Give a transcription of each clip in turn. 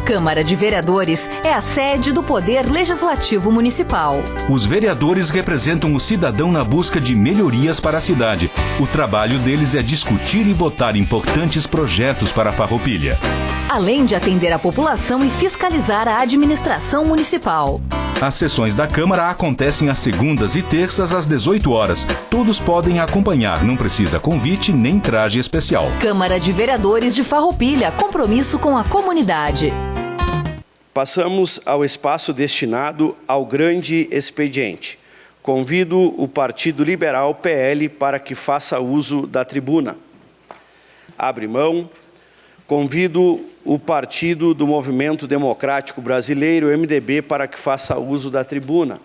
Câmara de Vereadores é a sede do Poder Legislativo Municipal. Os vereadores representam o cidadão na busca de melhorias para a cidade. O trabalho deles é discutir e votar importantes projetos para a Farroupilha. Além de atender a população e fiscalizar a administração municipal. As sessões da Câmara acontecem às segundas e terças às 18 horas. Todos podem acompanhar, não precisa convite nem traje especial. Câmara de Vereadores de Farroupilha, compromisso com a comunidade. Passamos ao espaço destinado ao grande expediente. Convido o Partido Liberal PL para que faça uso da tribuna. Abre mão. Convido o Partido do Movimento Democrático Brasileiro, MDB, para que faça uso da tribuna.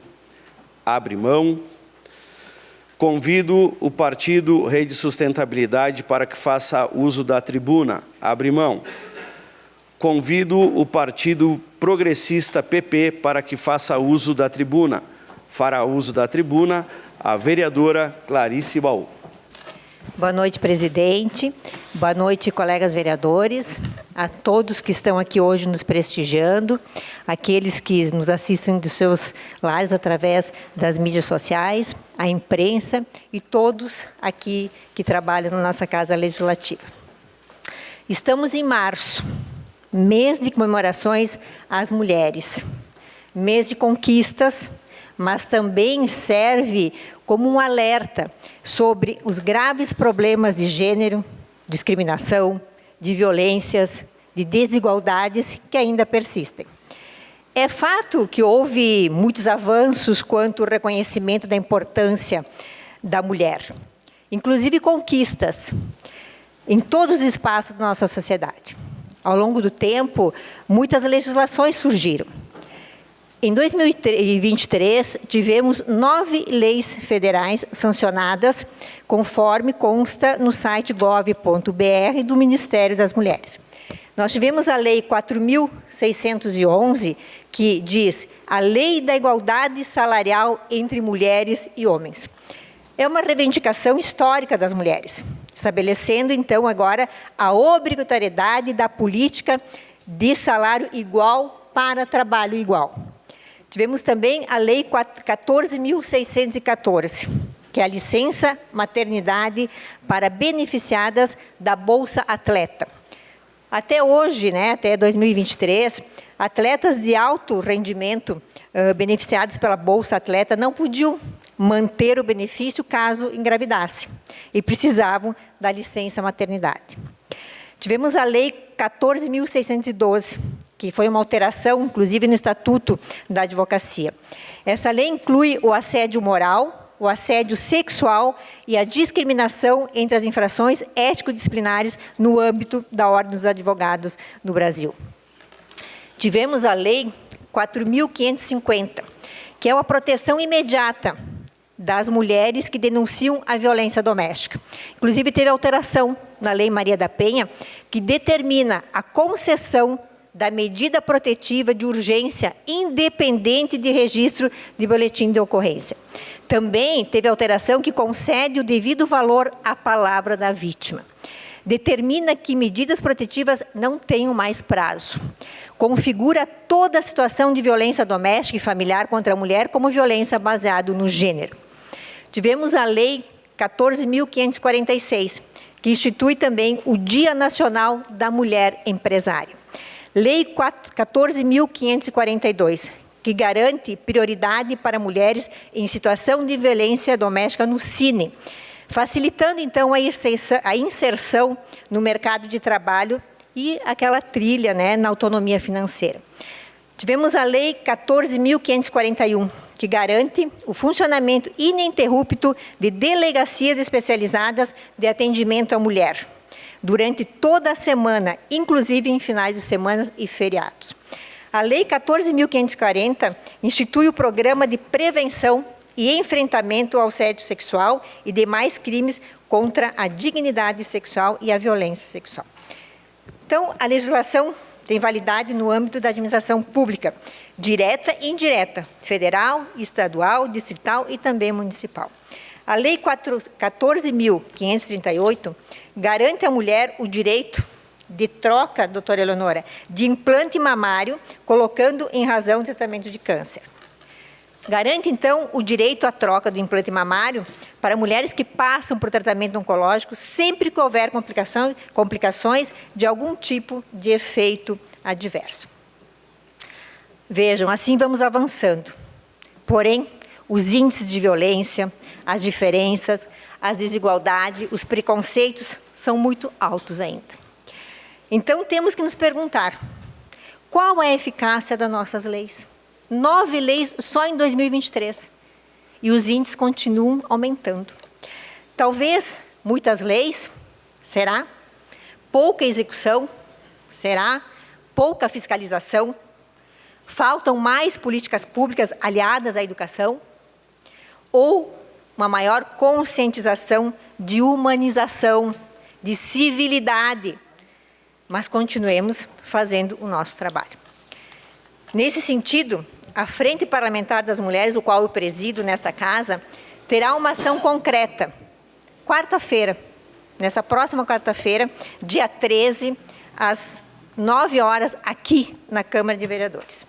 Abre mão. Convido o Partido Rede Sustentabilidade para que faça uso da tribuna. Abre mão. Convido o Partido Progressista PP para que faça uso da tribuna. Fará uso da tribuna a vereadora Clarice Baú. Boa noite, presidente. Boa noite, colegas vereadores, a todos que estão aqui hoje nos prestigiando, aqueles que nos assistem dos seus lares através das mídias sociais, a imprensa e todos aqui que trabalham na nossa Casa Legislativa. Estamos em março, mês de comemorações às mulheres, mês de conquistas, mas também serve como um alerta sobre os graves problemas de gênero, discriminação, de violências, de desigualdades que ainda persistem. É fato que houve muitos avanços quanto ao reconhecimento da importância da mulher, inclusive conquistas em todos os espaços da nossa sociedade. Ao longo do tempo, muitas legislações surgiram. Em 2023, tivemos 9 leis federais sancionadas, conforme consta no site gov.br do Ministério das Mulheres. Nós tivemos a Lei 4.611, que diz a Lei da Igualdade Salarial entre Mulheres e Homens. É uma reivindicação histórica das mulheres, estabelecendo, então, agora a obrigatoriedade da política de salário igual para trabalho igual. Tivemos também a Lei 14.614, que é a licença maternidade para beneficiadas da Bolsa Atleta. Até hoje, até 2023, atletas de alto rendimento beneficiados pela Bolsa Atleta não podiam manter o benefício caso engravidassem e precisavam da licença maternidade. Tivemos a Lei 14.612, que foi uma alteração, inclusive, no Estatuto da Advocacia. Essa lei inclui o assédio moral, o assédio sexual e a discriminação entre as infrações ético-disciplinares no âmbito da Ordem dos Advogados no Brasil. Tivemos a Lei 4.550, que é uma proteção imediata das mulheres que denunciam a violência doméstica. Inclusive, teve alteração na Lei Maria da Penha, que determina a concessão da medida protetiva de urgência independente de registro de boletim de ocorrência. Também teve alteração que concede o devido valor à palavra da vítima. Determina que medidas protetivas não tenham mais prazo. Configura toda a situação de violência doméstica e familiar contra a mulher como violência baseada no gênero. Tivemos a Lei 14.546, que institui também o Dia Nacional da Mulher Empresária. Lei 14.542, que garante prioridade para mulheres em situação de violência doméstica no Cine, facilitando, então, a inserção no mercado de trabalho e aquela trilha na autonomia financeira. Tivemos a Lei 14.541, que garante o funcionamento ininterrupto de delegacias especializadas de atendimento à mulher, durante toda a semana, inclusive em finais de semana e feriados. A Lei 14.540 institui o Programa de Prevenção e Enfrentamento ao Assédio Sexual e demais crimes contra a dignidade sexual e a violência sexual. Então, a legislação tem validade no âmbito da administração pública, direta e indireta, federal, estadual, distrital e também municipal. A Lei 14.538 garante à mulher o direito de troca, doutora Eleonora, de implante mamário, colocando em razão do tratamento de câncer. Garante, então, o direito à troca do implante mamário para mulheres que passam por tratamento oncológico sempre que houver complicações de algum tipo de efeito adverso. Vejam, assim vamos avançando. Porém, os índices de violência, as diferenças, as desigualdades, os preconceitos são muito altos ainda. Então, temos que nos perguntar, qual é a eficácia das nossas leis? 9 leis só em 2023. E os índices continuam aumentando. Talvez muitas leis, será? Pouca execução, será? Pouca fiscalização? Faltam mais políticas públicas aliadas à educação? Ou uma maior conscientização de humanização, de civilidade? Mas continuemos fazendo o nosso trabalho. Nesse sentido, a Frente Parlamentar das Mulheres, o qual eu presido nesta casa, terá uma ação concreta, quarta-feira, nessa próxima quarta-feira, dia 13, às 9 horas, aqui na Câmara de Vereadores.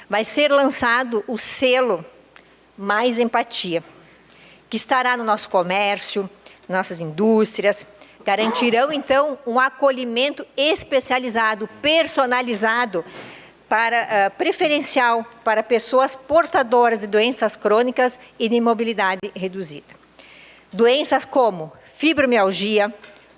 Vai ser lançado o selo Mais Empatia, que estará no nosso comércio, nossas indústrias, garantirão, então, um acolhimento especializado, personalizado, preferencial para pessoas portadoras de doenças crônicas e de mobilidade reduzida. Doenças como fibromialgia,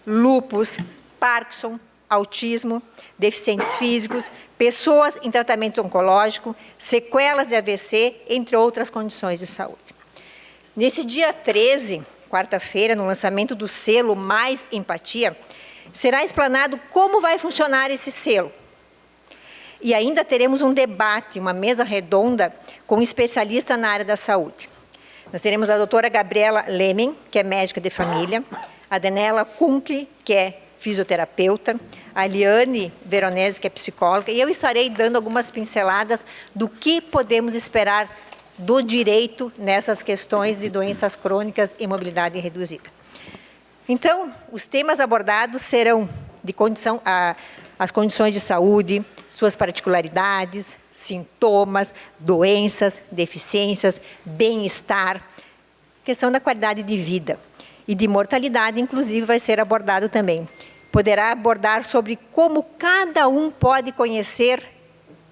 lúpus, Parkinson, autismo, deficientes físicos, pessoas em tratamento oncológico, sequelas de AVC, entre outras condições de saúde. Nesse dia 13, quarta-feira, no lançamento do selo Mais Empatia, será explanado como vai funcionar esse selo. E ainda teremos um debate, uma mesa redonda, com um especialista na área da saúde. Nós teremos a doutora Gabriela Lemen, que é médica de família, a Daniela Kunkle, que é fisioterapeuta, a Liane Veronese, que é psicóloga, e eu estarei dando algumas pinceladas do que podemos esperar do direito nessas questões de doenças crônicas e mobilidade reduzida. Então, os temas abordados serão as condições de saúde, suas particularidades, sintomas, doenças, deficiências, bem-estar, questão da qualidade de vida e de mortalidade, inclusive, vai ser abordado também. Poderá abordar sobre como cada um pode conhecer,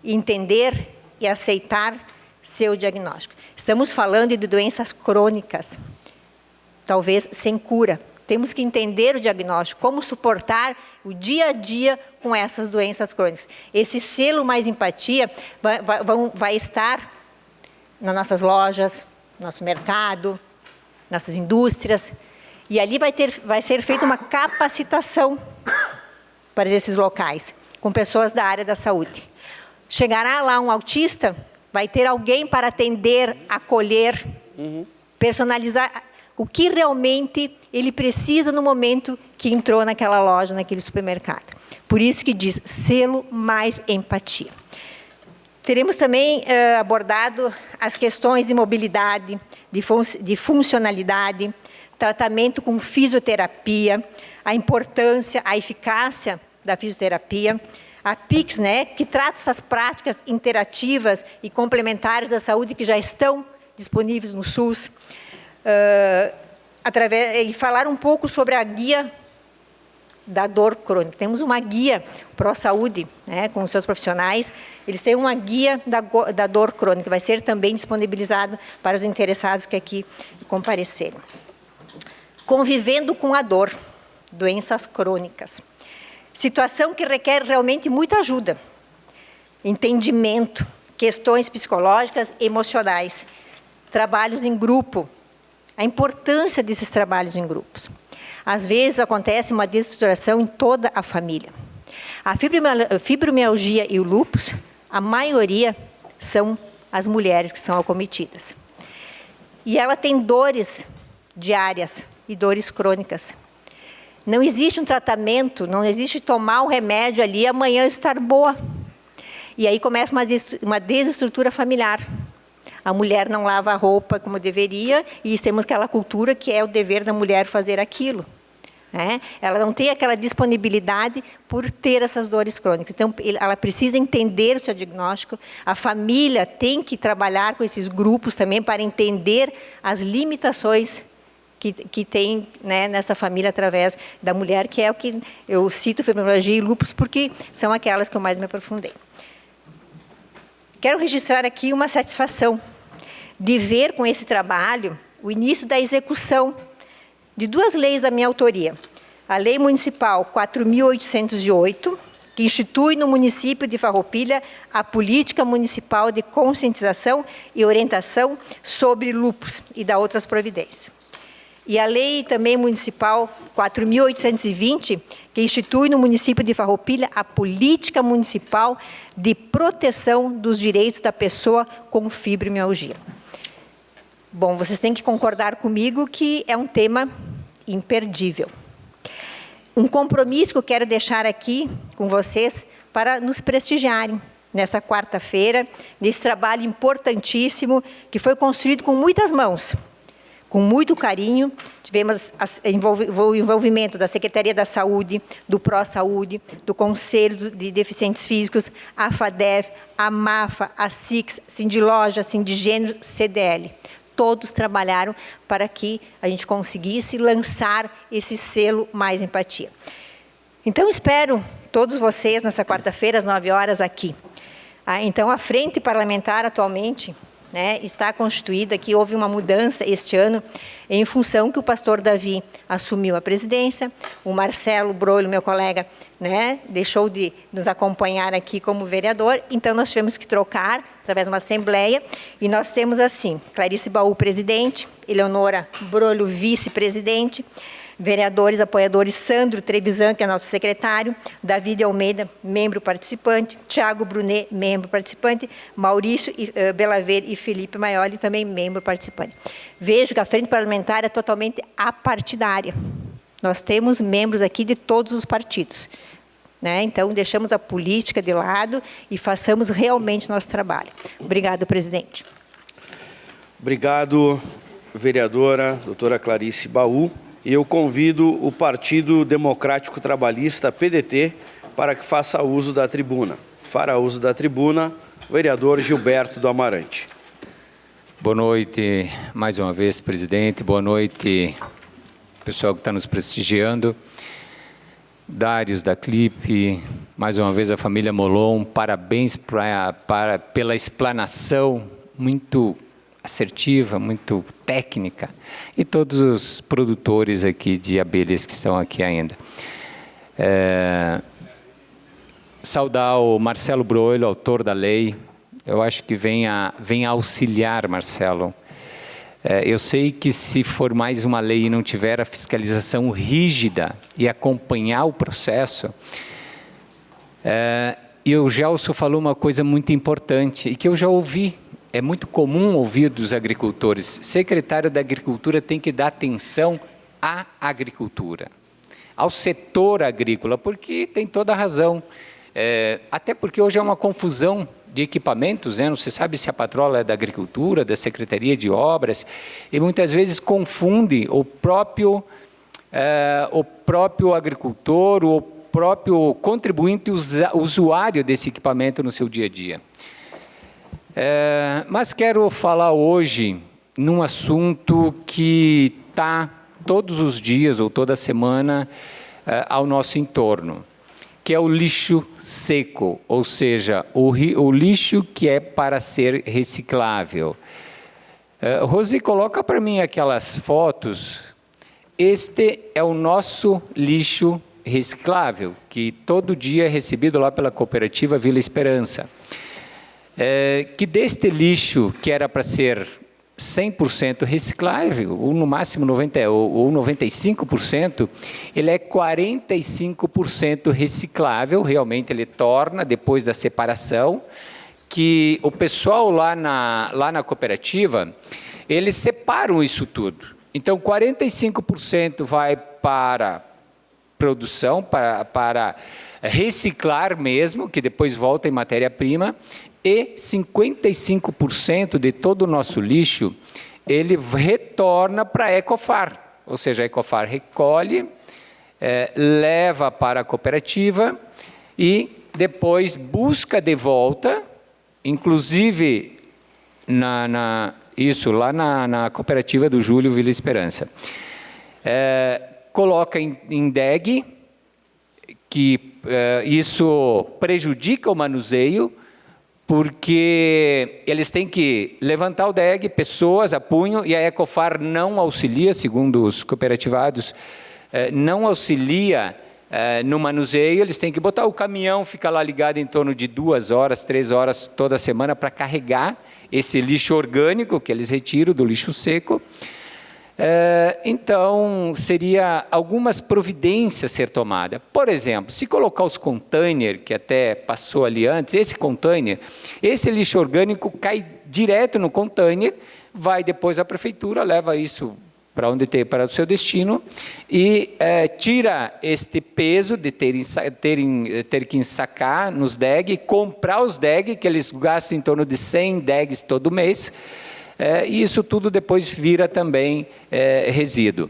entender e aceitar seu diagnóstico. Estamos falando de doenças crônicas, talvez sem cura. Temos que entender o diagnóstico, como suportar o dia a dia com essas doenças crônicas. Esse selo Mais Empatia vai estar nas nossas lojas, no nosso mercado, nossas indústrias, e ali vai ser feita uma capacitação para esses locais, com pessoas da área da saúde. Chegará lá um autista, vai ter alguém para atender, acolher, personalizar o que realmente ele precisa no momento que entrou naquela loja, naquele supermercado. Por isso que diz selo Mais Empatia. Teremos também abordado as questões de mobilidade, de funcionalidade, tratamento com fisioterapia, a importância, a eficácia da fisioterapia, a PICS, né, que trata essas práticas interativas e complementares da saúde que já estão disponíveis no SUS, e falar um pouco sobre a guia da dor crônica. Temos uma guia Pró-Saúde, né, com os seus profissionais, eles têm uma guia da dor crônica, que vai ser também disponibilizado para os interessados que aqui comparecerem. Convivendo com a dor, doenças crônicas. Situação que requer realmente muita ajuda, entendimento, questões psicológicas, emocionais, trabalhos em grupo, a importância desses trabalhos em grupos. Às vezes acontece uma desestruturação em toda a família. A fibromialgia e o lúpus, a maioria são as mulheres que são acometidas. E ela tem dores diárias e dores crônicas. Não existe um tratamento, não existe tomar um remédio ali e amanhã estar boa. E aí começa uma desestrutura familiar. A mulher não lava a roupa como deveria e temos aquela cultura que é o dever da mulher fazer aquilo. né? Ela não tem aquela disponibilidade por ter essas dores crônicas. Então, ela precisa entender o seu diagnóstico. A família tem que trabalhar com esses grupos também para entender as limitações que tem, né, nessa família através da mulher, que é o que eu cito fibromialgia e lúpus, porque são aquelas que eu mais me aprofundei. Quero registrar aqui uma satisfação de ver com esse trabalho o início da execução de 2 leis da minha autoria. A Lei Municipal 4.808, que institui no município de Farroupilha a Política Municipal de Conscientização e Orientação sobre Lúpus e da outras providências. E a Lei também Municipal 4.820, que institui no município de Farroupilha a Política Municipal de Proteção dos Direitos da Pessoa com Fibromialgia. Bom, vocês têm que concordar comigo que é um tema imperdível. Um compromisso que eu quero deixar aqui com vocês para nos prestigiarem nessa quarta-feira, nesse trabalho importantíssimo que foi construído com muitas mãos, com muito carinho. Tivemos o envolvimento da Secretaria da Saúde, do Pró-Saúde, do Conselho de Deficientes Físicos, a FADEF, a MAFA, a SIX, Sindiloja, Sindigênero, CDL. Todos trabalharam para que a gente conseguisse lançar esse selo Mais Empatia. Então, espero todos vocês nessa quarta-feira, às 9 horas, aqui. Então, a Frente Parlamentar, atualmente, né, está constituída, que houve uma mudança este ano, em função que o pastor Davi assumiu a presidência, o Marcelo Broilo, meu colega, né, deixou de nos acompanhar aqui como vereador, então nós tivemos que trocar, através de uma assembleia, e nós temos assim, Clarice Baú, presidente, Eleonora Broilo, vice-presidente, vereadores, apoiadores, Sandro Trevisan, que é nosso secretário, David Almeida, membro participante, Tiago Brunet, membro participante, Maurício Belaver e Felipe Maioli, também membro participante. Vejo que a Frente Parlamentar é totalmente apartidária. Nós temos membros aqui de todos os partidos, né? Então, deixamos a política de lado e façamos realmente nosso trabalho. Obrigado, presidente. Obrigado, vereadora, doutora Clarice Baú. E eu convido o Partido Democrático Trabalhista, PDT, para que faça uso da tribuna. Fará uso da tribuna o vereador Gilberto do Amarante. Boa noite, mais uma vez, presidente. Boa noite, pessoal que está nos prestigiando. Dários da Clipe, mais uma vez a família Molon, parabéns pela explanação muito assertiva, muito técnica, e todos os produtores aqui de abelhas que estão aqui ainda. Saudar o Marcelo Broilo, autor da lei. Eu acho que vem auxiliar, Marcelo. Eu sei que se for mais uma lei e não tiver a fiscalização rígida e acompanhar o processo, e o Gelson falou uma coisa muito importante, e que eu já ouvi. É muito comum ouvir dos agricultores, secretário da Agricultura tem que dar atenção à agricultura, ao setor agrícola, porque tem toda a razão. Até porque hoje é uma confusão de equipamentos, né? Não se sabe se a patrola é da Agricultura, da Secretaria de Obras, e muitas vezes confunde o próprio agricultor, o próprio contribuinte usuário desse equipamento no seu dia a dia. Mas quero falar hoje num assunto que está todos os dias ou toda semana ao nosso entorno, que é o lixo seco, ou seja, o lixo que é para ser reciclável. Rosi, coloca para mim aquelas fotos. Este é o nosso lixo reciclável, que todo dia é recebido lá pela cooperativa Vila Esperança. Que deste lixo que era para ser 100% reciclável, ou no máximo 95%, ele é 45% reciclável, realmente ele torna, depois da separação, que o pessoal lá na cooperativa, eles separam isso tudo. Então, 45% vai para produção, para reciclar mesmo, que depois volta em matéria-prima, e 55% de todo o nosso lixo, ele retorna para a Ecofar. Ou seja, a Ecofar recolhe, leva para a cooperativa e depois busca de volta, inclusive isso lá na cooperativa do Júlio Vila Esperança. Coloca em DEG, que isso prejudica o manuseio, porque eles têm que levantar o DEG, pessoas a punho, e a Ecofar não auxilia, segundo os cooperativados, não auxilia no manuseio. Eles têm que botar o caminhão, fica lá ligado em torno de 2 horas, 3 horas toda semana para carregar esse lixo orgânico que eles retiram do lixo seco. Então, seria algumas providências ser tomada. Por exemplo, se colocar os containers, que até passou ali antes, esse lixo orgânico cai direto no container, vai depois à prefeitura, leva isso para onde tem, para o seu destino, e tira este peso de ter que ensacar nos DEG, comprar os DEG, que eles gastam em torno de 100 DEGs todo mês, e isso tudo depois vira também resíduo.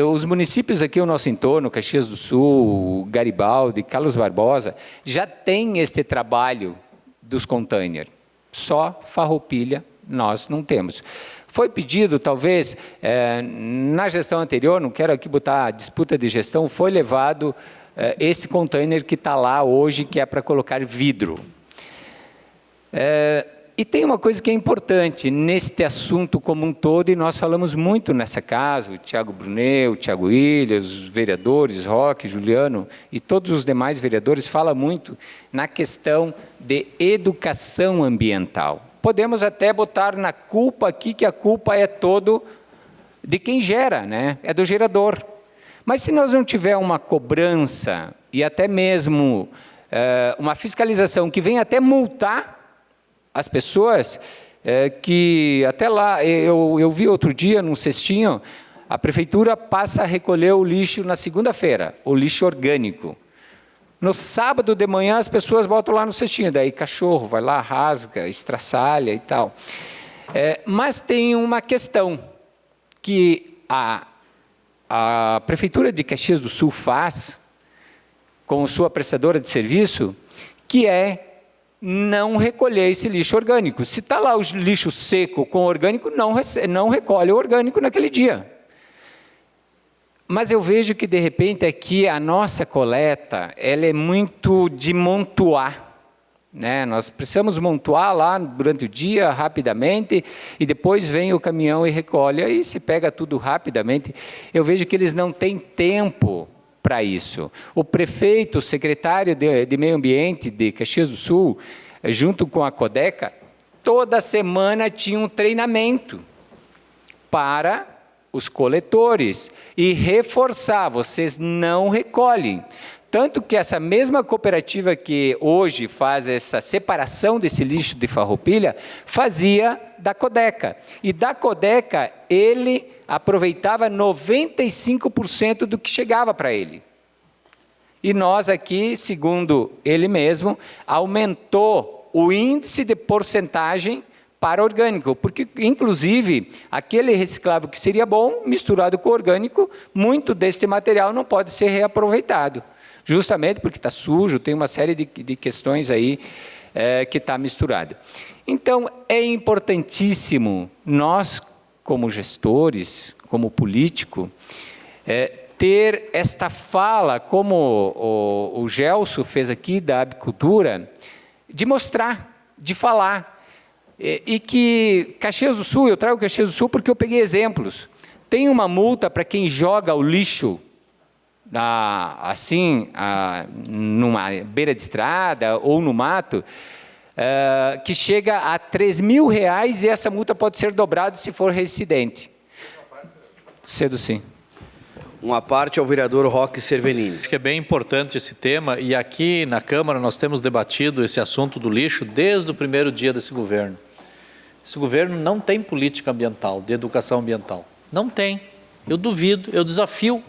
Os municípios aqui ao nosso entorno, Caxias do Sul, Garibaldi, Carlos Barbosa, já têm este trabalho dos containers. Só Farroupilha nós não temos. Foi pedido, talvez, na gestão anterior, não quero aqui botar disputa de gestão, foi levado esse container que está lá hoje, que é para colocar vidro. E tem uma coisa que é importante neste assunto como um todo, e nós falamos muito nessa casa, o Tiago Brunet, o Tiago Ilhas, os vereadores, Roque, Juliano, e todos os demais vereadores falam muito na questão de educação ambiental. Podemos até botar na culpa aqui, que a culpa é todo de quem gera, né? É do gerador. Mas se nós não tiver uma cobrança e até mesmo uma fiscalização que venha até multar as pessoas, que até lá, eu vi outro dia num cestinho, a prefeitura passa a recolher o lixo na segunda-feira, o lixo orgânico. No sábado de manhã as pessoas botam lá no cestinho, daí cachorro vai lá, rasga, estraçalha e tal. Mas tem uma questão que a Prefeitura de Caxias do Sul faz com sua prestadora de serviço, que é não recolher esse lixo orgânico. Se está lá o lixo seco com orgânico, não recolhe o orgânico naquele dia. Mas eu vejo que, de repente, aqui a nossa coleta, ela é muito de montuar, né? Nós precisamos montuar lá durante o dia, rapidamente, e depois vem o caminhão e recolhe, aí se pega tudo rapidamente. Eu vejo que eles não têm tempo para isso. O prefeito, o secretário de Meio Ambiente de Caxias do Sul, junto com a Codeca, toda semana tinha um treinamento para os coletores e reforçar, vocês não recolhem. Tanto que essa mesma cooperativa que hoje faz essa separação desse lixo de Farroupilha, fazia da Codeca. E da Codeca, ele aproveitava 95% do que chegava para ele. E nós aqui, segundo ele mesmo, aumentou o índice de porcentagem para orgânico, porque, inclusive, aquele reciclável que seria bom, misturado com orgânico, muito deste material não pode ser reaproveitado. Justamente porque está sujo, tem uma série de questões aí que está misturado. Então, é importantíssimo nós, como gestores, como político, ter esta fala, como o Gelson fez aqui da apicultura, de mostrar, de falar. E que Caxias do Sul, eu trago Caxias do Sul porque eu peguei exemplos. Tem uma multa para quem joga o lixo numa beira de estrada ou no mato, que chega a R$3.000 e essa multa pode ser dobrada se for reincidente. Cedo sim. Uma parte ao vereador Roque Cervenini. Acho que é bem importante esse tema e aqui na Câmara nós temos debatido esse assunto do lixo desde o primeiro dia desse governo. Esse governo não tem política ambiental, de educação ambiental. Não tem. Eu duvido, eu desafio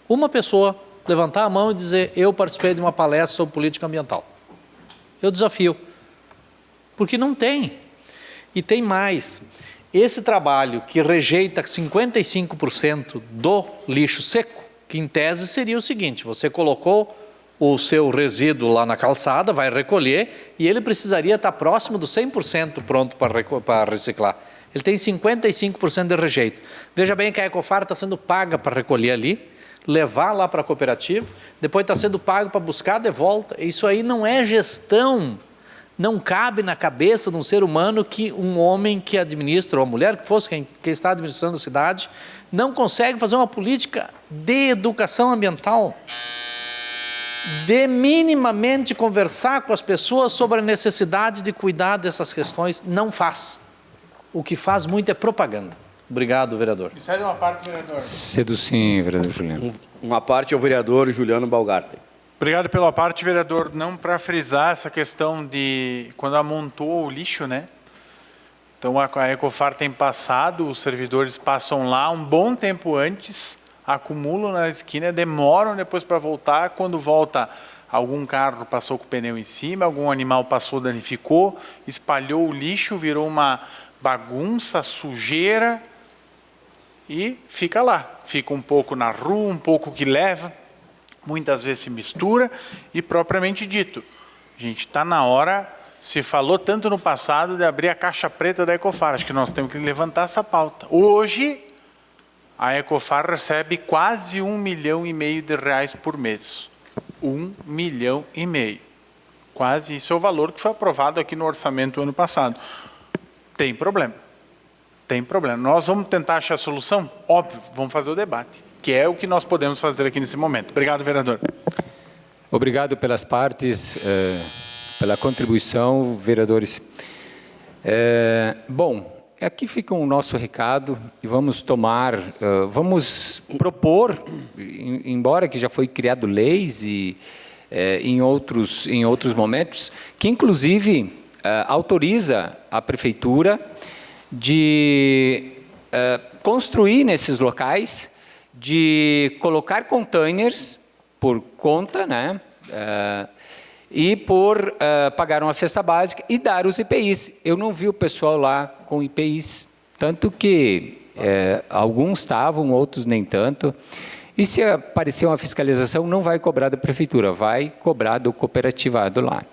uma pessoa levantar a mão e dizer: eu participei de uma palestra sobre política ambiental. Eu desafio. Porque não tem. E tem mais. Esse trabalho que rejeita 55% do lixo seco, que em tese seria o seguinte: você colocou o seu resíduo lá na calçada, vai recolher, e ele precisaria estar próximo do 100% pronto para reciclar. Ele tem 55% de rejeito. Veja bem que a Ecofar está sendo paga para recolher ali, levar lá para a cooperativa, depois está sendo pago para buscar de volta. Isso aí não é gestão. Não cabe na cabeça de um ser humano que um homem que administra, ou a mulher que fosse quem está administrando a cidade, não consegue fazer uma política de educação ambiental, de minimamente conversar com as pessoas sobre a necessidade de cuidar dessas questões. Não faz. O que faz muito é propaganda. Obrigado, vereador. Me cede uma parte, vereador. Cedo sim, vereador Juliano. Uma parte ao vereador Juliano Balgarten. Obrigado pela parte, vereador. Não para frisar essa questão de quando amontou o lixo, né? Então a Ecofar tem passado, os servidores passam lá um bom tempo antes, acumulam na esquina, demoram depois para voltar. Quando volta, algum carro passou com o pneu em cima, algum animal passou, danificou, espalhou o lixo, virou uma bagunça, sujeira e fica lá. Fica um pouco na rua, um pouco que leva. Muitas vezes se mistura e, propriamente dito, a gente está na hora, se falou tanto no passado de abrir a caixa preta da Ecofar, acho que nós temos que levantar essa pauta. Hoje, a Ecofar recebe quase R$1,5 milhão de reais por mês. R$1,5 milhão. Quase isso é o valor que foi aprovado aqui no orçamento ano passado. Tem problema. Tem problema. Nós vamos tentar achar a solução? Óbvio, vamos fazer o debate, que é o que nós podemos fazer aqui nesse momento. Obrigado, vereador. Obrigado pelas partes, pela contribuição, vereadores. Bom, aqui fica o nosso recado e vamos vamos propor, embora que já foi criado leis e em outros momentos, que inclusive autoriza a prefeitura de construir nesses locais, de colocar containers por conta, né, e por pagar uma cesta básica e dar os IPIs. Eu não vi o pessoal lá com IPIs, tanto que alguns estavam, outros nem tanto. E se aparecer uma fiscalização, não vai cobrar da prefeitura, vai cobrar do cooperativado lá.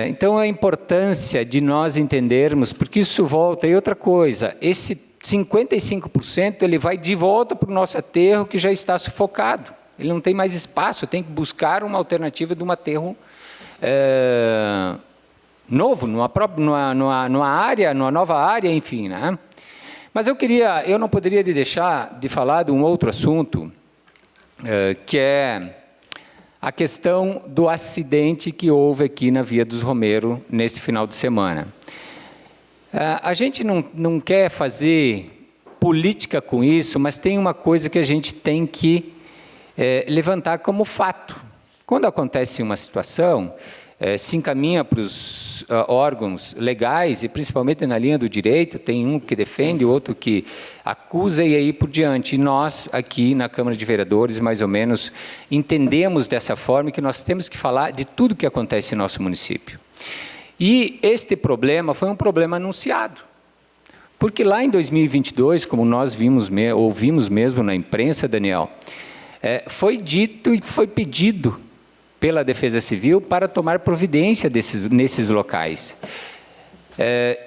Então, a importância de nós entendermos, porque isso volta, e outra coisa, esse 55% ele vai de volta para o nosso aterro que já está sufocado. Ele não tem mais espaço, tem que buscar uma alternativa de um aterro novo, numa área, numa nova área, enfim, né? Mas eu não poderia deixar de falar de um outro assunto, que é a questão do acidente que houve aqui na Via dos Romero neste final de semana. A gente não quer fazer política com isso, mas tem uma coisa que a gente tem que levantar como fato. Quando acontece uma situação, se encaminha para os órgãos legais, e principalmente na linha do direito, tem um que defende, outro que acusa e aí por diante. E nós, aqui na Câmara de Vereadores, mais ou menos, entendemos dessa forma que nós temos que falar de tudo que acontece em nosso município. E este problema foi um problema anunciado. Porque lá em 2022, como nós ouvimos mesmo na imprensa, Daniel, foi dito e foi pedido pela Defesa Civil para tomar providência nesses locais.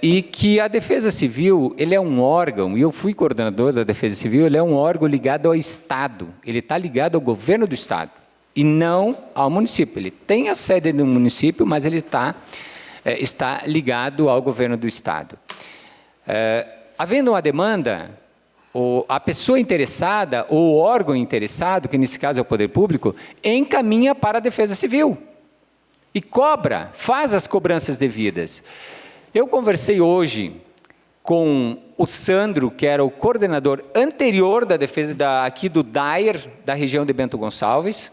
E que a Defesa Civil, ele é um órgão, e eu fui coordenador da Defesa Civil, ele é um órgão ligado ao Estado, ele está ligado ao governo do Estado, e não ao município. Ele tem a sede no município, mas ele está ligado ao governo do Estado. Havendo uma demanda, a pessoa interessada, ou o órgão interessado, que nesse caso é o Poder Público, encaminha para a Defesa Civil e cobra, faz as cobranças devidas. Eu conversei hoje com o Sandro, que era o coordenador anterior da defesa aqui do DAER, da região de Bento Gonçalves,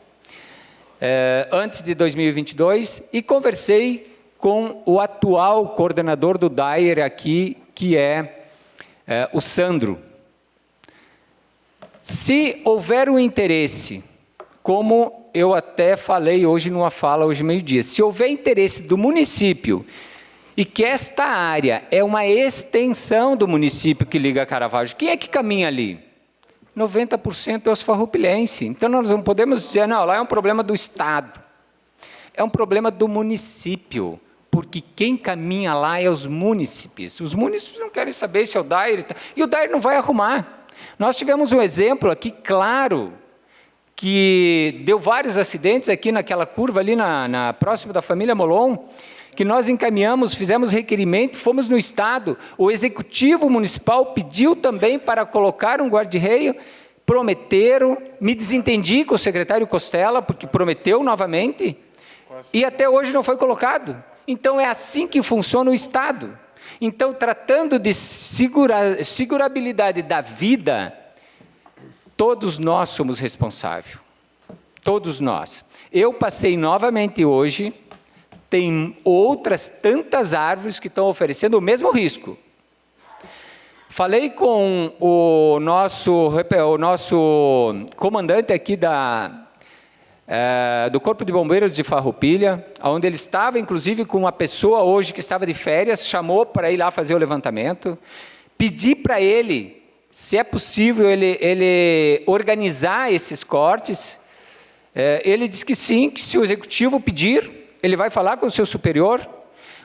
antes de 2022, e conversei com o atual coordenador do DAER aqui, que é o Sandro. Se houver um interesse, como eu até falei hoje numa fala, hoje meio-dia, se houver interesse do município e que esta área é uma extensão do município que liga a Caravaggio. Quem é que caminha ali? 90% é os farroupilenses. Então, nós não podemos dizer, não, lá é um problema do Estado. É um problema do município, porque quem caminha lá é os munícipes. Os munícipes não querem saber se é o Dair, e o Dair não vai arrumar. Nós tivemos um exemplo aqui, claro, que deu vários acidentes aqui naquela curva ali, próximo da família Molon, que nós encaminhamos, fizemos requerimento, fomos no Estado, o Executivo Municipal pediu também para colocar um guarda-reio, prometeram, me desentendi com o secretário Costela, porque prometeu novamente, e até hoje não foi colocado. Então, é assim que funciona o Estado. Então, tratando de segurabilidade da vida, todos nós somos responsáveis. Todos nós. Eu passei novamente hoje, tem outras tantas árvores que estão oferecendo o mesmo risco. Falei com o nosso comandante aqui do Corpo de Bombeiros de Farroupilha, onde ele estava, inclusive, com uma pessoa hoje que estava de férias, chamou para ir lá fazer o levantamento, pedi para ele, se é possível, ele organizar esses cortes. Ele disse que sim, que se o Executivo pedir, ele vai falar com o seu superior,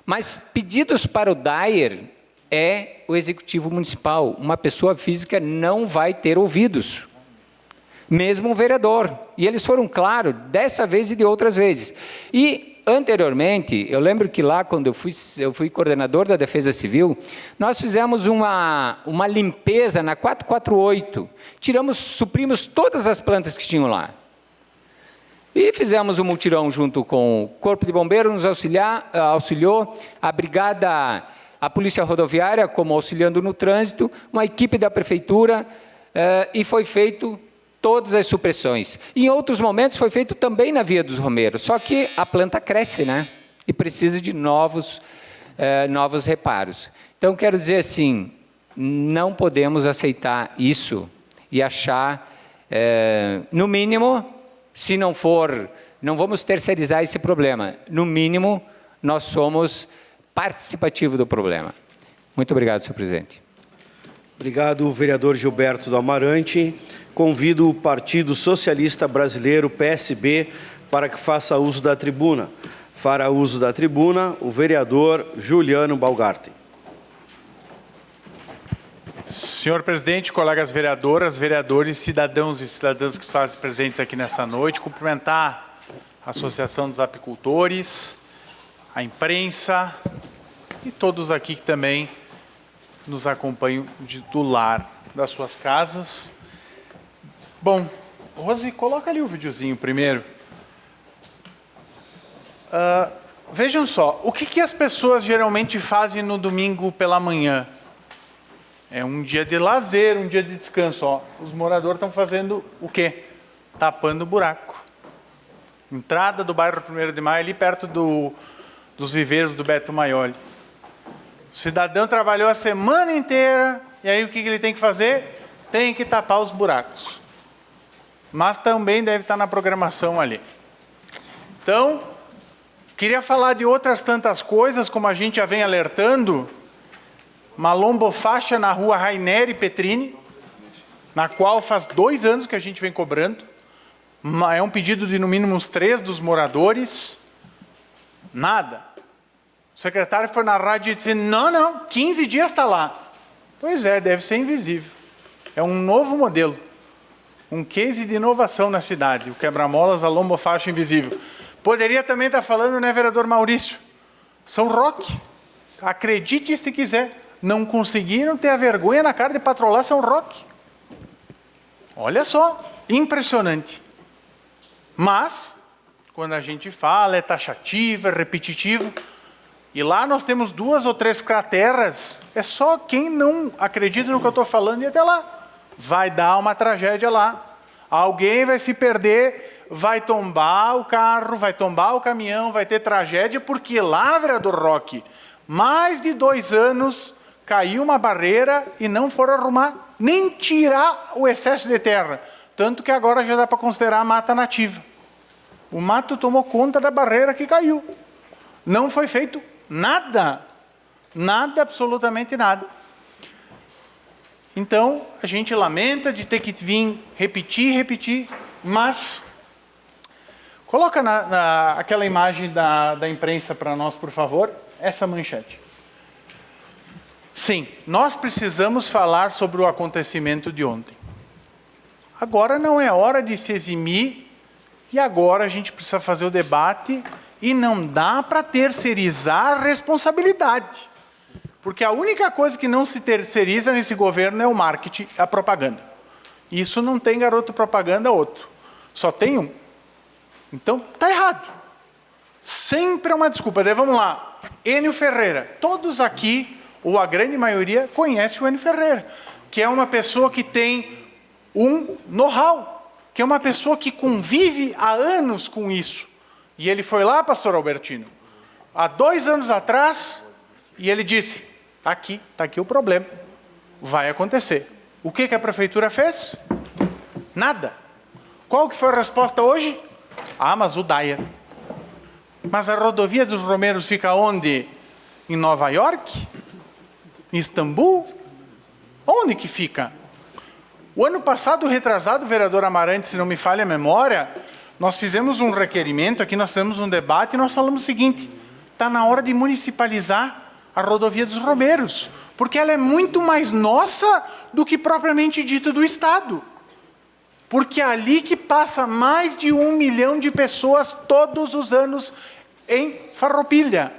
mas pedidos para o Dair é o Executivo Municipal. Uma pessoa física não vai ter ouvidos, mesmo um vereador. E eles foram claros, dessa vez e de outras vezes. E, anteriormente, eu lembro que lá, quando eu fui coordenador da Defesa Civil, nós fizemos uma limpeza na 448, suprimos todas as plantas que tinham lá. E fizemos um mutirão junto com o Corpo de Bombeiros, nos auxiliou, a Brigada, a Polícia Rodoviária, como auxiliando no trânsito, uma equipe da Prefeitura, e foi feito todas as supressões. Em outros momentos foi feito também na Via dos Romeiros, só que a planta cresce, né? E precisa de novos reparos. Então, quero dizer assim, não podemos aceitar isso e achar, no mínimo, se não for, não vamos terceirizar esse problema. No mínimo, nós somos participativos do problema. Muito obrigado, senhor presidente. Obrigado, vereador Gilberto do Amarante. Convido o Partido Socialista Brasileiro, PSB, para que faça uso da tribuna. Fará uso da tribuna o vereador Juliano Balgarten. Senhor presidente, colegas vereadoras, vereadores, cidadãos e cidadãs que estão presentes aqui nessa noite, cumprimentar a Associação dos Apicultores, a imprensa e todos aqui que também nos acompanham do lar das suas casas. Bom, Rose, coloca ali o videozinho primeiro. Vejam só, o que as pessoas geralmente fazem no domingo pela manhã? É um dia de lazer, um dia de descanso. Ó. Os moradores estão fazendo o quê? Tapando o buraco. Entrada do bairro 1º de Maio, ali perto dos viveiros do Beto Maioli. O cidadão trabalhou a semana inteira, e aí o que ele tem que fazer? Tem que tapar os buracos. Mas também deve estar na programação ali. Então, queria falar de outras tantas coisas, como a gente já vem alertando. Uma lombofaixa na rua Raineri Petrini, na qual faz 2 anos que a gente vem cobrando. É um pedido de no mínimo uns 3 dos moradores. Nada. O secretário foi na rádio e disse, não, 15 dias está lá. Pois é, deve ser invisível. É um novo modelo. Um case de inovação na cidade. O quebra-molas, a lombofaixa invisível. Poderia também estar falando, né, vereador Maurício? São Roque. Acredite se quiser. Não conseguiram ter a vergonha na cara de patrolar São Roque. Olha só, impressionante. Mas, quando a gente fala, é taxativo, é repetitivo, e lá nós temos 2 ou 3 crateras, é só quem não acredita no que eu estou falando ir até lá. Vai dar uma tragédia lá. Alguém vai se perder, vai tombar o carro, vai tombar o caminhão, vai ter tragédia, porque lá, vereador Roque, mais de 2 anos... caiu uma barreira e não foram arrumar, nem tirar o excesso de terra. Tanto que agora já dá para considerar mata nativa. O mato tomou conta da barreira que caiu. Não foi feito nada. Nada, absolutamente nada. Então, a gente lamenta de ter que vir repetir, mas... Coloca aquela imagem da imprensa para nós, por favor, essa manchete. Sim, nós precisamos falar sobre o acontecimento de ontem. Agora não é hora de se eximir, e agora a gente precisa fazer o debate, e não dá para terceirizar a responsabilidade. Porque a única coisa que não se terceiriza nesse governo é o marketing, a propaganda. Isso não tem garoto propaganda outro. Só tem um. Então, está errado. Sempre é uma desculpa. Daí vamos lá. Enio Ferreira. Todos aqui, ou a grande maioria, conhece o Enio Ferreira, que é uma pessoa que tem um know-how, que é uma pessoa que convive há anos com isso. E ele foi lá, pastor Albertino, há 2 anos atrás, e ele disse, está aqui o problema, vai acontecer. O que a prefeitura fez? Nada. Qual que foi a resposta hoje? Ah, mas o Dyer. Mas a rodovia dos Romeiros fica onde? Em Nova York? Em Istambul? Onde que fica? O ano passado, retrasado, o vereador Amarante, se não me falha a memória, nós fizemos um requerimento, aqui nós fizemos um debate e nós falamos o seguinte, está na hora de municipalizar a rodovia dos Romeiros, porque ela é muito mais nossa do que propriamente dito do Estado. Porque é ali que passa mais de 1 milhão de pessoas todos os anos em Farroupilha.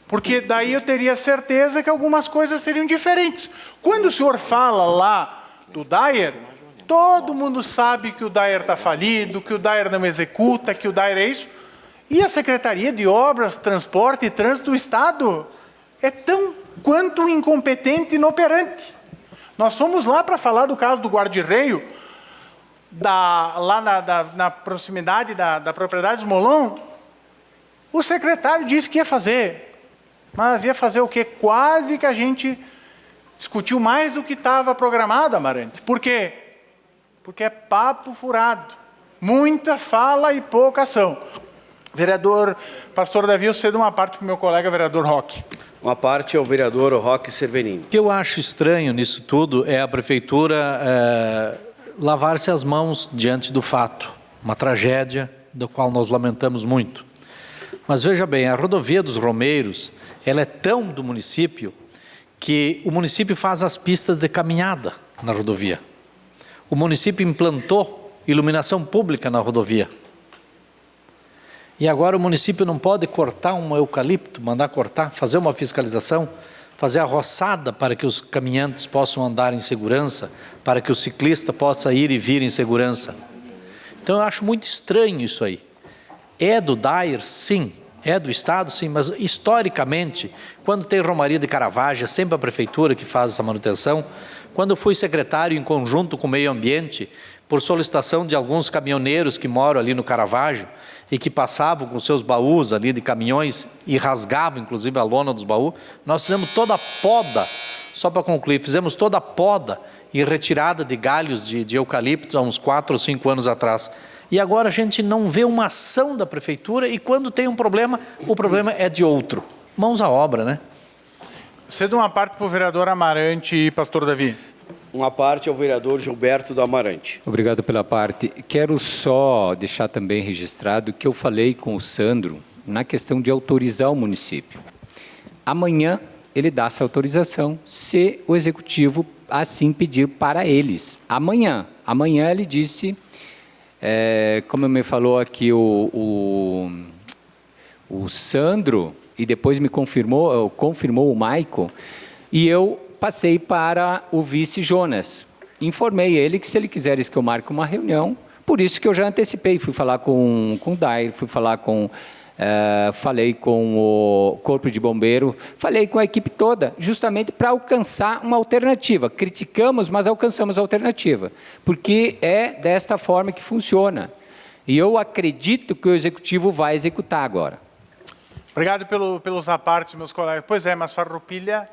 Porque daí eu teria certeza que algumas coisas seriam diferentes. Quando o senhor fala lá do Dyer, todo mundo sabe que o Dyer está falido, que o Dyer não executa, que o Dyer é isso. E a Secretaria de Obras, Transporte e Trânsito do Estado é tão quanto incompetente e inoperante. Nós fomos lá para falar do caso do Guarda-Reio, lá na proximidade da propriedade Smolon. O secretário disse que ia fazer, mas ia fazer o quê? Quase que a gente discutiu mais do que estava programado, Amarante. Por quê? Porque é papo furado. Muita fala e pouca ação. Vereador Pastor Davi, eu cedo uma parte para o meu colega vereador Roque. Uma parte é o vereador Roque Cervenini. O que eu acho estranho nisso tudo é a prefeitura lavar-se as mãos diante do fato. Uma tragédia do qual nós lamentamos muito. Mas veja bem, a rodovia dos Romeiros, ela é tão do município que o município faz as pistas de caminhada na rodovia. O município implantou iluminação pública na rodovia. E agora o município não pode cortar um eucalipto, mandar cortar, fazer uma fiscalização, fazer a roçada para que os caminhantes possam andar em segurança, para que o ciclista possa ir e vir em segurança. Então eu acho muito estranho isso aí. É do Dyer, sim. É do Estado, sim. Mas historicamente, quando tem Romaria de Caravaggio, é sempre a prefeitura que faz essa manutenção. Quando eu fui secretário em conjunto com o meio ambiente, por solicitação de alguns caminhoneiros que moram ali no Caravaggio e que passavam com seus baús ali de caminhões e rasgavam inclusive a lona dos baús, nós fizemos toda a poda, só para concluir, fizemos toda a poda e retirada de galhos de eucalipto há uns 4 ou 5 anos atrás. E agora a gente não vê uma ação da prefeitura e quando tem um problema, o problema é de outro. Mãos à obra, né? Cedo uma parte para o vereador Amarante e pastor Davi. Uma parte é o vereador Gilberto do Amarante. Obrigado pela parte. Quero só deixar também registrado que eu falei com o Sandro na questão de autorizar o município. Amanhã ele dá essa autorização, se o executivo assim pedir para eles. Amanhã ele disse, como me falou aqui o Sandro, e depois me confirmou o Maico, e eu passei para o vice Jonas. Informei ele que se ele quiser que eu marque uma reunião, por isso que eu já antecipei, fui falar com o Dyer, falei com o Corpo de Bombeiro, falei com a equipe toda, justamente para alcançar uma alternativa. Criticamos, mas alcançamos a alternativa, porque é desta forma que funciona. E eu acredito que o Executivo vai executar agora. Obrigado pelos apartes, meus colegas. Pois é, mas Farroupilha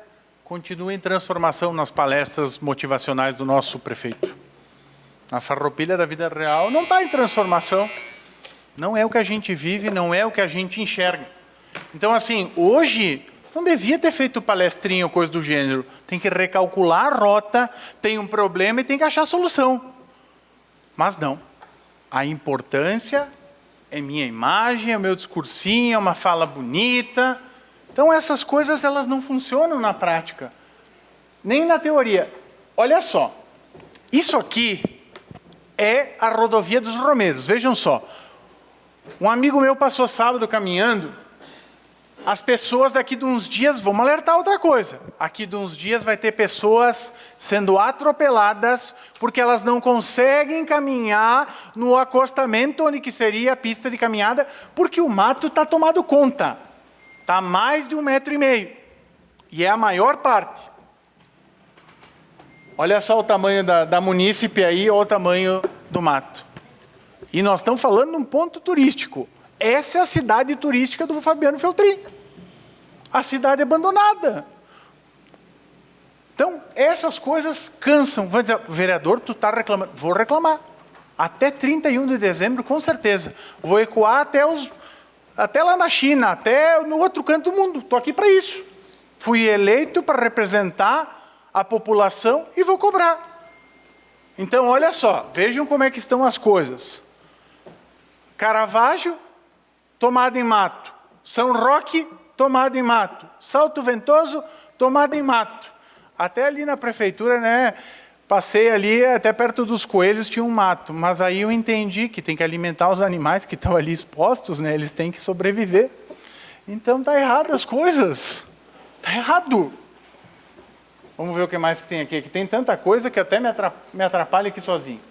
continua em transformação nas palestras motivacionais do nosso prefeito. A Farroupilha da vida real não está em transformação. Não é o que a gente vive, não é o que a gente enxerga. Então, assim, hoje Não devia ter feito palestrinha ou coisa do gênero. Tem que recalcular a rota, tem um problema e tem que achar a solução. Mas não. A importância é minha imagem, é o meu discursinho, é uma fala bonita. Então essas coisas elas não funcionam na prática. Nem na teoria. Olha só. Isso aqui é a rodovia dos Romeiros. Vejam só. Um amigo meu passou sábado caminhando. As pessoas daqui de uns dias, vamos alertar outra coisa. Aqui de uns dias vai ter pessoas sendo atropeladas porque elas não conseguem caminhar no acostamento onde que seria a pista de caminhada, porque o mato está tomado conta. Está mais de 1,5 metro. E é a maior parte. Olha só o tamanho da munícipe aí, ou o tamanho do mato. E nós estamos falando de um ponto turístico. Essa é a cidade turística do Fabiano Feltrin. A cidade abandonada. Então, essas coisas cansam. Vai dizer, vereador, tu está reclamando. Vou reclamar. Até 31 de dezembro, com certeza. Vou ecoar até lá na China, até no outro canto do mundo. Estou aqui para isso. Fui eleito para representar a população e vou cobrar. Então, olha só. Vejam como é que estão as coisas. Caravaggio, tomada em mato. São Roque, tomada em mato. Salto Ventoso, tomada em mato. Até ali na prefeitura, né? Passei ali, até perto dos coelhos tinha um mato. Mas aí eu entendi que tem que alimentar os animais que estão ali expostos, né? Eles têm que sobreviver. Então tá errado as coisas. Tá errado. Vamos ver o que mais que tem aqui. Aqui tem tanta coisa que até me atrapalha aqui sozinho.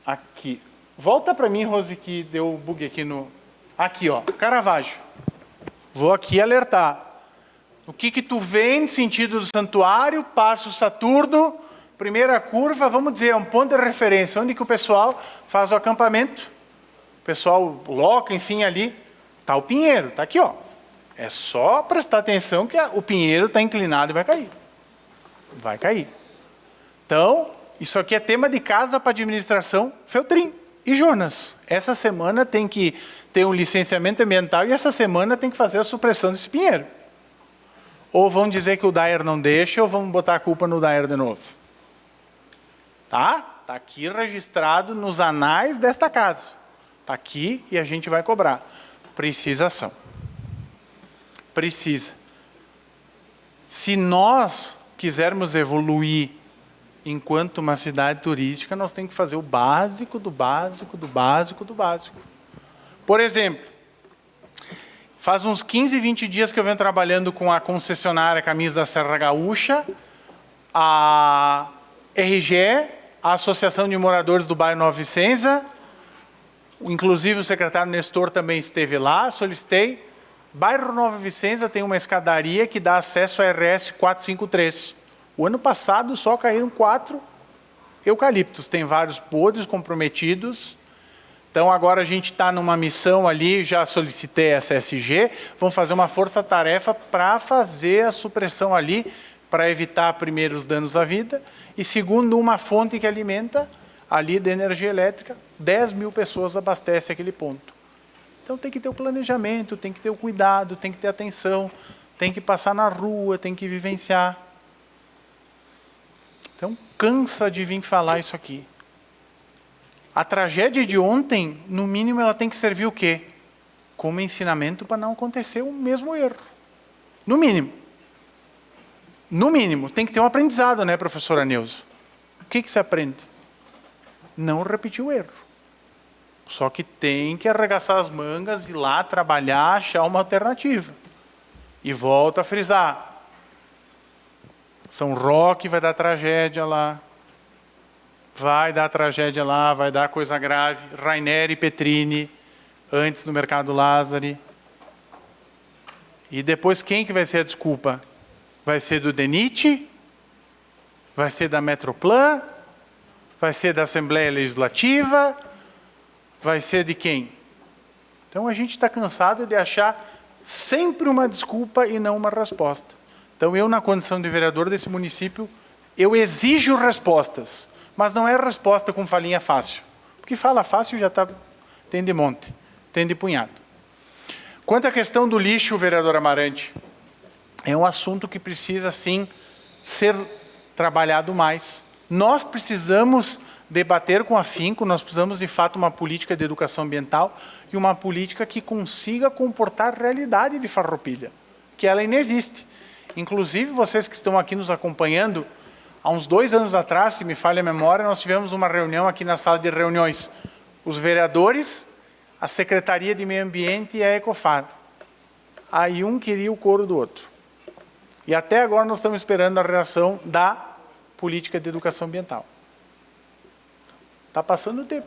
Aqui. Volta para mim, Rose, que deu bug aqui no... Aqui, ó. Caravaggio. Vou aqui alertar. O que tu vem sentido do santuário, Passo Saturno, primeira curva, vamos dizer, é um ponto de referência, onde que o pessoal faz o acampamento. O pessoal loca, enfim, ali. Está o pinheiro, está aqui, ó. É só prestar atenção que o pinheiro está inclinado e vai cair. Vai cair. Então, isso aqui é tema de casa para administração Feltrin e Jonas. Essa semana tem que ter um licenciamento ambiental e essa semana tem que fazer a supressão desse pinheiro. Ou vão dizer que o Daer não deixa, ou vão botar a culpa no Daer de novo. Tá? Está aqui registrado nos anais desta casa. Está aqui e a gente vai cobrar. Precisa ação. Precisa. Se nós quisermos evoluir enquanto uma cidade turística, nós temos que fazer o básico, do básico, do básico, do básico. Por exemplo, faz uns 15, 20 dias que eu venho trabalhando com a concessionária Caminhos da Serra Gaúcha, a RGE, a Associação de Moradores do Bairro Nova Vicenza, inclusive o secretário Nestor também esteve lá, solicitei. Bairro Nova Vicenza tem uma escadaria que dá acesso à RS 453. O ano passado só caíram 4 eucaliptos, tem vários podres comprometidos. Então agora a gente está numa missão ali, já solicitei essa SG, vamos fazer uma força-tarefa para fazer a supressão ali, para evitar primeiro os danos à vida, e segundo, uma fonte que alimenta ali de energia elétrica, 10 mil pessoas abastecem aquele ponto. Então tem que ter o planejamento, tem que ter o cuidado, tem que ter atenção, tem que passar na rua, tem que vivenciar. Então cansa de vir falar isso aqui. A tragédia de ontem, no mínimo, ela tem que servir o quê? Como ensinamento para não acontecer o mesmo erro. No mínimo. No mínimo. Tem que ter um aprendizado, né, professora Neuza? O que se aprende? Não repetir o erro. Só que tem que arregaçar as mangas, ir lá, trabalhar, achar uma alternativa. E volto a frisar. São Roque vai dar tragédia lá. Vai dar tragédia lá, vai dar coisa grave. Rainer e Petrini, antes do Mercado Lázari. E depois quem que vai ser a desculpa? Vai ser do DENIT? Vai ser da Metroplan? Vai ser da Assembleia Legislativa? Vai ser de quem? Então a gente está cansado de achar sempre uma desculpa e não uma resposta. Então eu, na condição de vereador desse município, eu exijo respostas. Mas não é resposta com falinha fácil. Porque fala fácil já tem de monte, tem de punhado. Quanto à questão do lixo, vereador Amarante, é um assunto que precisa, sim, ser trabalhado mais. Nós precisamos debater com afinco, nós precisamos, de fato, uma política de educação ambiental e uma política que consiga comportar a realidade de Farroupilha, que ela ainda existe. Inclusive, vocês que estão aqui nos acompanhando, há uns 2 anos atrás, se me falha a memória, nós tivemos uma reunião aqui na sala de reuniões. Os vereadores, a Secretaria de Meio Ambiente e a Ecofar. Aí um queria o couro do outro. E até agora nós estamos esperando a reação da política de educação ambiental. Está passando o tempo.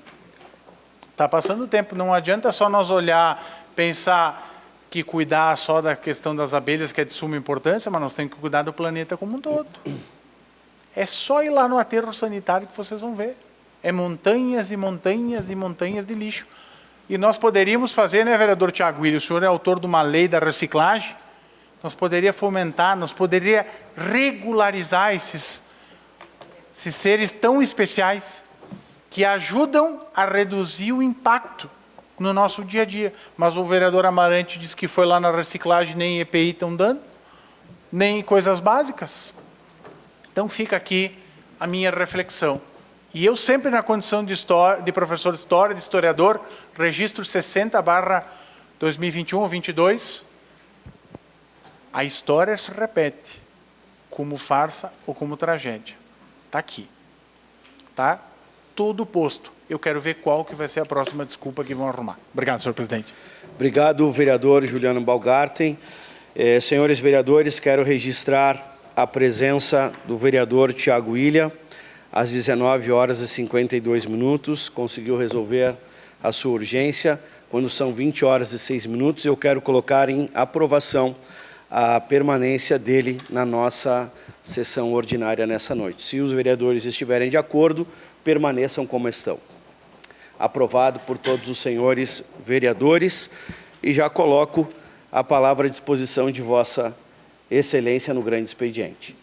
Está passando o tempo. Não adianta só nós olhar, pensar que cuidar só da questão das abelhas, que é de suma importância, mas nós temos que cuidar do planeta como um todo. É só ir lá no aterro sanitário que vocês vão ver. É montanhas e montanhas e montanhas de lixo. E nós poderíamos fazer, né, vereador Tiago Willi, o senhor é autor de uma lei da reciclagem, nós poderíamos fomentar, nós poderíamos regularizar esses seres tão especiais que ajudam a reduzir o impacto no nosso dia a dia. Mas o vereador Amarante disse que foi lá na reciclagem, nem EPI estão dando, nem coisas básicas. Então fica aqui a minha reflexão. E eu sempre, na condição de professor de História, de historiador, registro 60/2021 ou 22, a história se repete como farsa ou como tragédia. Está aqui. Está tudo posto. Eu quero ver qual que vai ser a próxima desculpa que vão arrumar. Obrigado, senhor presidente. Obrigado, vereador Juliano Balgarten. Senhores vereadores, quero registrar a presença do vereador Tiago Willi, às 19h52, conseguiu resolver a sua urgência. Quando são 20h06, eu quero colocar em aprovação a permanência dele na nossa sessão ordinária nessa noite. Se os vereadores estiverem de acordo, permaneçam como estão. Aprovado por todos os senhores vereadores, e já coloco a palavra à disposição de Vossa Excelência no grande expediente.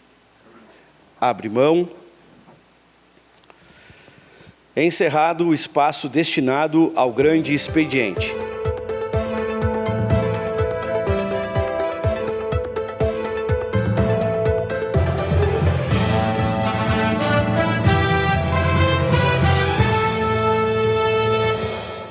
Abre mão. Encerrado o espaço destinado ao grande expediente.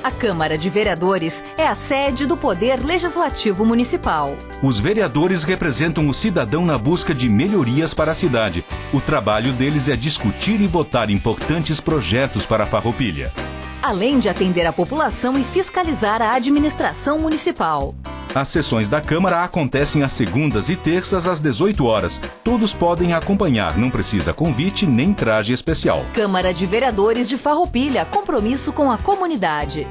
A Câmara de Vereadores é a sede do Poder Legislativo Municipal. Os vereadores representam o cidadão na busca de melhorias para a cidade. O trabalho deles é discutir e votar importantes projetos para a Farroupilha. Além de atender a população e fiscalizar a administração municipal. As sessões da Câmara acontecem às segundas e terças às 18h. Todos podem acompanhar, não precisa convite nem traje especial. Câmara de Vereadores de Farroupilha, compromisso com a comunidade.